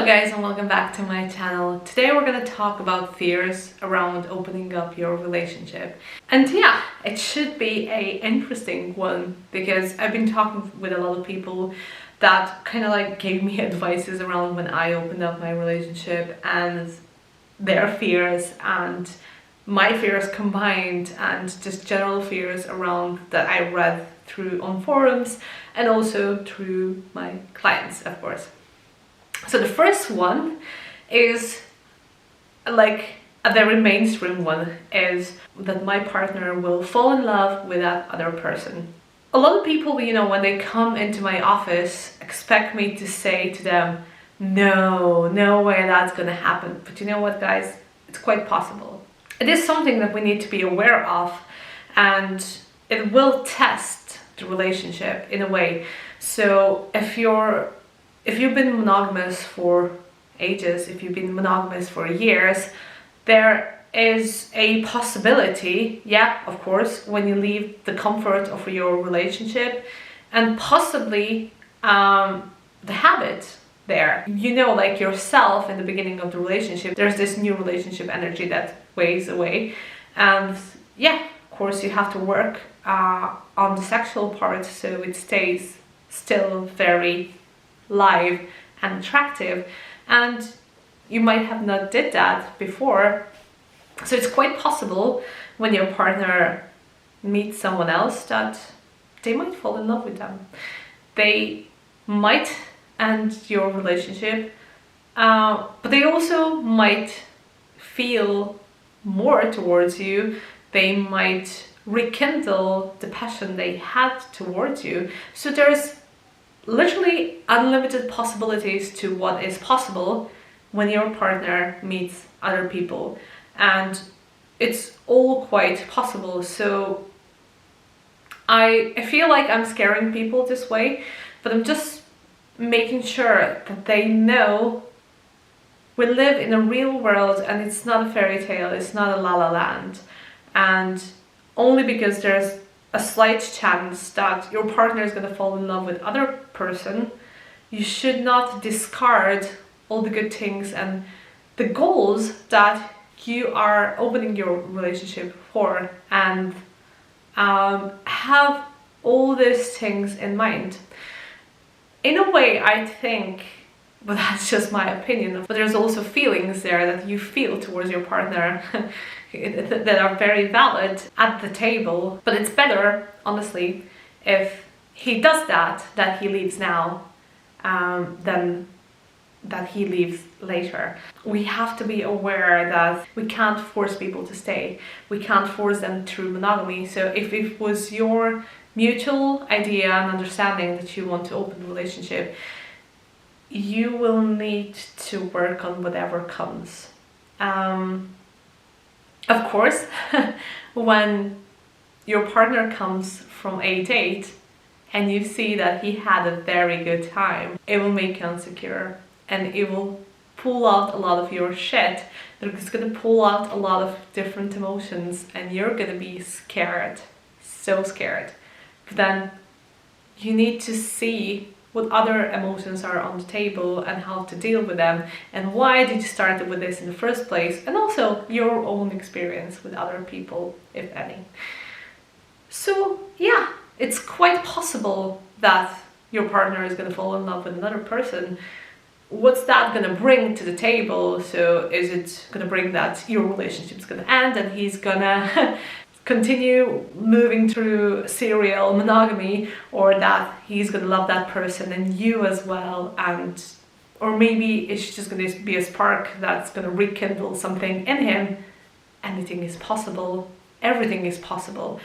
Hello guys, and welcome back to my channel. Today we're going to talk about fears around opening up your relationship. And yeah, it should be an interesting one because I've been talking with a lot of people that kind of like gave me advices around when I opened up my relationship and their fears and my fears combined, and just general fears around that I read through on forums and also through my clients, of course. So the first one is like a very mainstream one, is that my partner will fall in love with that other person. A lot of people, you know, when they come into my office, expect me to say to them, no way that's gonna happen. But you know what, guys? It's quite possible. It is something that we need to be aware of, and it will test the relationship in a way. So if you've been monogamous for ages, if you've been monogamous for years, there is a possibility, yeah, of course, when you leave the comfort of your relationship and possibly the habit there. You know, like yourself in the beginning of the relationship, there's this new relationship energy that weighs away. And yeah, of course, you have to work on the sexual part so it stays still very live and attractive, and you might have not did that before. So it's quite possible when your partner meets someone else that they might fall in love with them. They might end your relationship, but they also might feel more towards you. They might rekindle the passion they had towards you. So there's literally unlimited possibilities to what is possible when your partner meets other people, and it's all quite possible. So I feel like I'm scaring people this way, but I'm just making sure that they know we live in a real world and it's not a fairy tale, it's not a la la land. And only because there's a slight chance that your partner is going to fall in love with other person, you should not discard all the good things and the goals that you are opening your relationship for, and have all these things in mind. In a way, I think, but that's just my opinion, but there's also feelings there that you feel towards your partner that are very valid at the table. But it's better, honestly, if he does that he leaves now, than that he leaves later. We have to be aware that we can't force people to stay. We can't force them through monogamy. So if it was your mutual idea and understanding that you want to open the relationship, you will need to work on whatever comes. Of course, when your partner comes from a date and you see that he had a very good time, it will make you insecure and it will pull out a lot of your shit. It's gonna pull out a lot of different emotions and you're gonna be scared, so scared. But then you need to see what other emotions are on the table and how to deal with them, and why did you start with this in the first place, and also your own experience with other people, if any. So yeah, it's quite possible that your partner is going to fall in love with another person. What's that going to bring to the table? So is it going to bring that your relationship is going to end and he's going to continue moving through serial monogamy, or that he's gonna love that person and you as well, and or maybe it's just gonna be a spark that's gonna rekindle something in him. Anything is possible, everything is possible.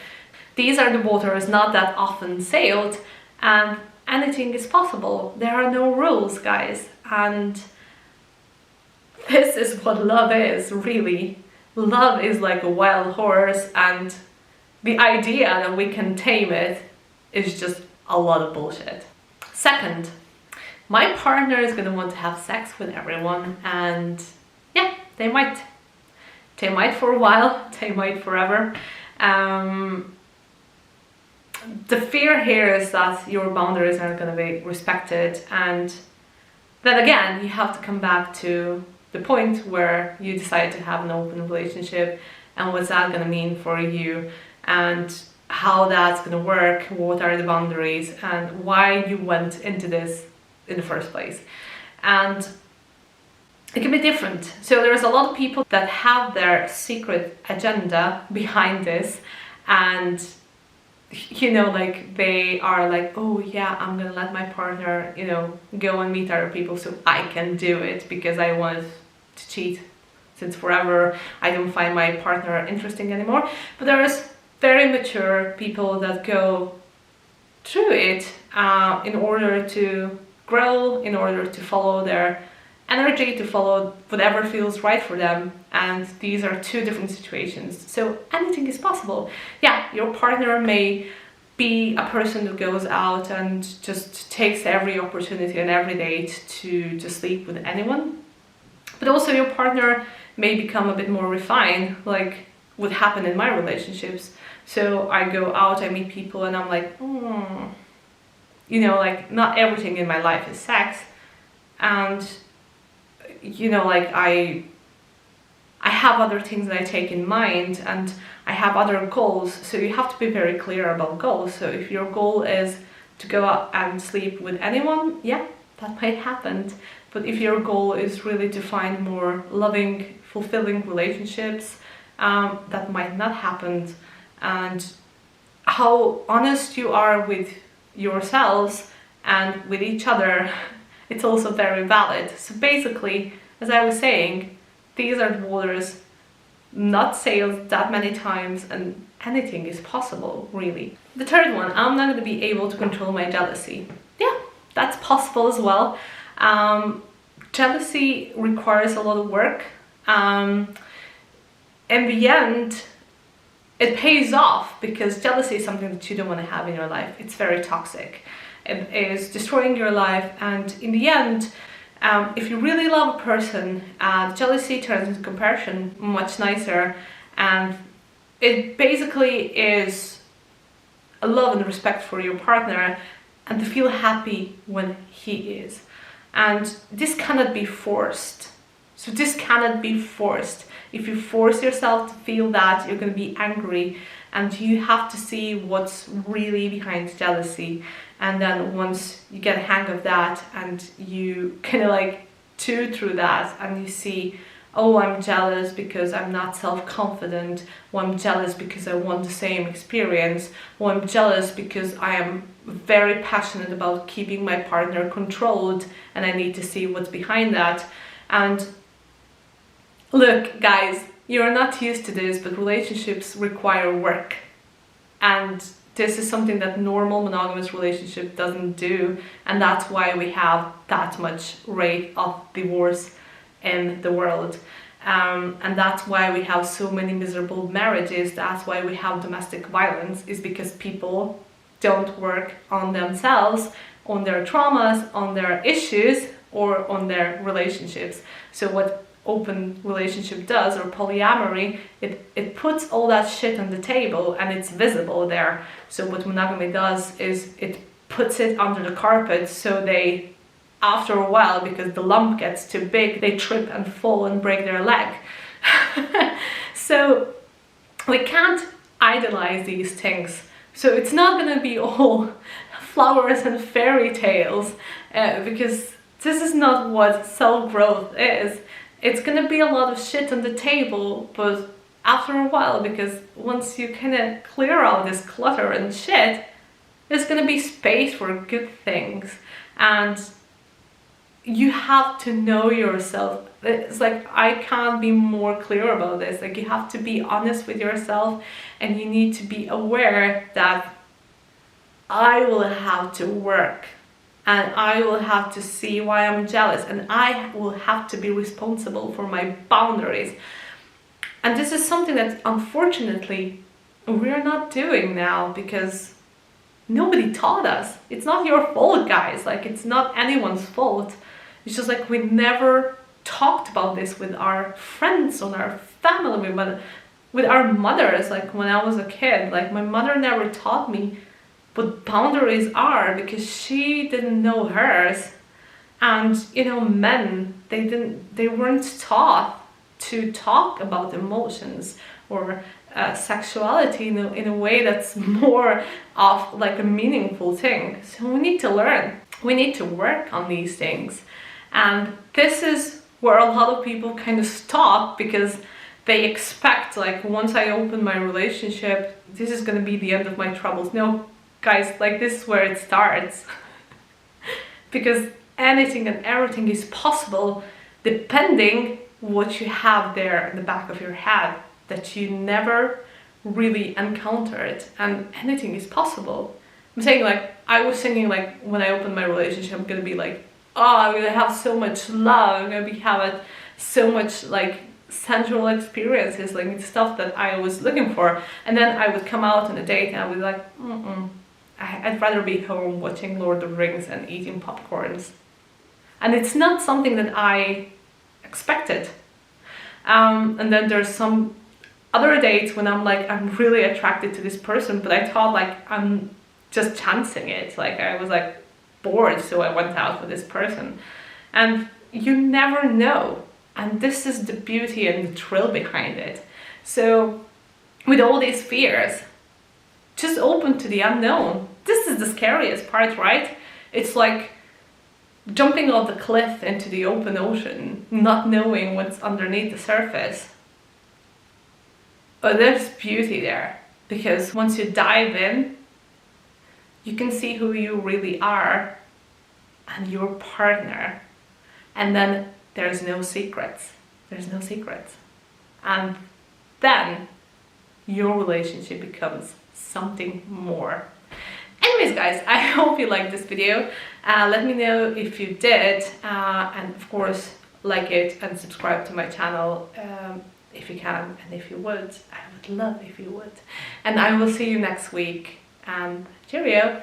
These are the waters not that often sailed, and anything is possible. There are no rules, guys, and this is what love is, really. Love is like a wild horse, and the idea that we can tame it is just a lot of bullshit. Second, my partner is gonna want to have sex with everyone, and yeah, they might. They might for a while, they might forever. The fear here is that your boundaries aren't gonna be respected, and then again, you have to come back to the point where you decide to have an open relationship, and what's that going to mean for you, and how that's going to work, what are the boundaries, and why you went into this in the first place. And it can be different. So there's a lot of people that have their secret agenda behind this, and like they are like, oh yeah, I'm gonna let my partner, go and meet other people so I can do it because I want to cheat since forever I don't find my partner interesting anymore. But there's very mature people that go through it in order to grow, in order to follow their energy, to follow whatever feels right for them. And these are two different situations. So anything is possible. Yeah, your partner may be a person who goes out and just takes every opportunity and every date to sleep with anyone. But also your partner may become a bit more refined, like what happened in my relationships. So I go out, I meet people, and I'm like, like not everything in my life is sex. And like I have other things that I take in mind, and I have other goals. So you have to be very clear about goals. So if your goal is to go out and sleep with anyone, yeah, that might happen. But if your goal is really to find more loving, fulfilling relationships, that might not happen. And how honest you are with yourselves and with each other, it's also very valid. So basically, as I was saying, these are the waters, not sailed that many times, and anything is possible, really. The third one, I'm not going to be able to control my jealousy. Yeah, that's possible as well. Jealousy requires a lot of work. In the end, it pays off, because jealousy is something that you don't want to have in your life. It's very toxic. It is destroying your life, and in the end, if you really love a person, jealousy turns into comparison much nicer, and it basically is a love and respect for your partner, and to feel happy when he is. And this cannot be forced. So this cannot be forced. If you force yourself to feel that, you're going to be angry, and you have to see what's really behind jealousy. And then once you get a hang of that, and you kind of like chew through that, and you see, oh, I'm jealous because I'm not self-confident, or I'm jealous because I want the same experience, or I'm jealous because I am very passionate about keeping my partner controlled, and I need to see what's behind that. And look, guys, you're not used to this, but relationships require work. And this is something that normal monogamous relationship doesn't do. And that's why we have that much rate of divorce in the world. And that's why we have so many miserable marriages. That's why we have domestic violence, is because people don't work on themselves, on their traumas, on their issues, or on their relationships. So what open relationship does, or polyamory, it puts all that shit on the table, and it's visible there. So what monogamy does is it puts it under the carpet, so they, after a while, because the lump gets too big, they trip and fall and break their leg. So we can't idolize these things. So it's not going to be all flowers and fairy tales, because this is not what self-growth is. It's going to be a lot of shit on the table, but after a while, because once you kind of clear out this clutter and shit, there's going to be space for good things. And you have to know yourself. It's like, I can't be more clear about this. Like, you have to be honest with yourself, and you need to be aware that I will have to work, and I will have to see why I'm jealous, and I will have to be responsible for my boundaries. And this is something that unfortunately we're not doing now, because nobody taught us. It's not your fault, guys. Like, it's not anyone's fault. It's just like we never talked about this with our friends, on our family, with our mothers. Like, when I was a kid, like, my mother never taught me what boundaries are, because she didn't know hers. And men, they weren't taught to talk about emotions or sexuality in a way that's more of like a meaningful thing. So we need to learn. We need to work on these things. And this is where a lot of people kind of stop, because they expect, like, once I open my relationship, this is going to be the end of my troubles. No, guys, like, this is where it starts. Because anything and everything is possible depending what you have there in the back of your head that you never really encountered, and anything is possible. I'm saying, like, I was thinking, like, when I open my relationship, I'm gonna be like, oh, I'm gonna have so much love, I'm gonna be having so much like sensual experiences, like stuff that I was looking for. And then I would come out on a date and I would be like, I'd rather be home watching Lord of the Rings and eating popcorns. And it's not something that I expected. And then there's some other dates when I'm like, I'm really attracted to this person, but I thought, like, I'm just chancing it. Like, I was like bored, so I went out with this person. And you never know. And this is the beauty and the thrill behind it. So with all these fears, just open to the unknown. This is the scariest part, right? It's like jumping off the cliff into the open ocean, not knowing what's underneath the surface. But there's beauty there, because once you dive in, you can see who you really are and your partner. And then there's no secrets. There's no secrets. And then your relationship becomes something more. Anyways, guys, I hope you liked this video. Let me know if you did. And of course, like it and subscribe to my channel if you can. And if you would, I would love if you would. And I will see you next week. And cheerio.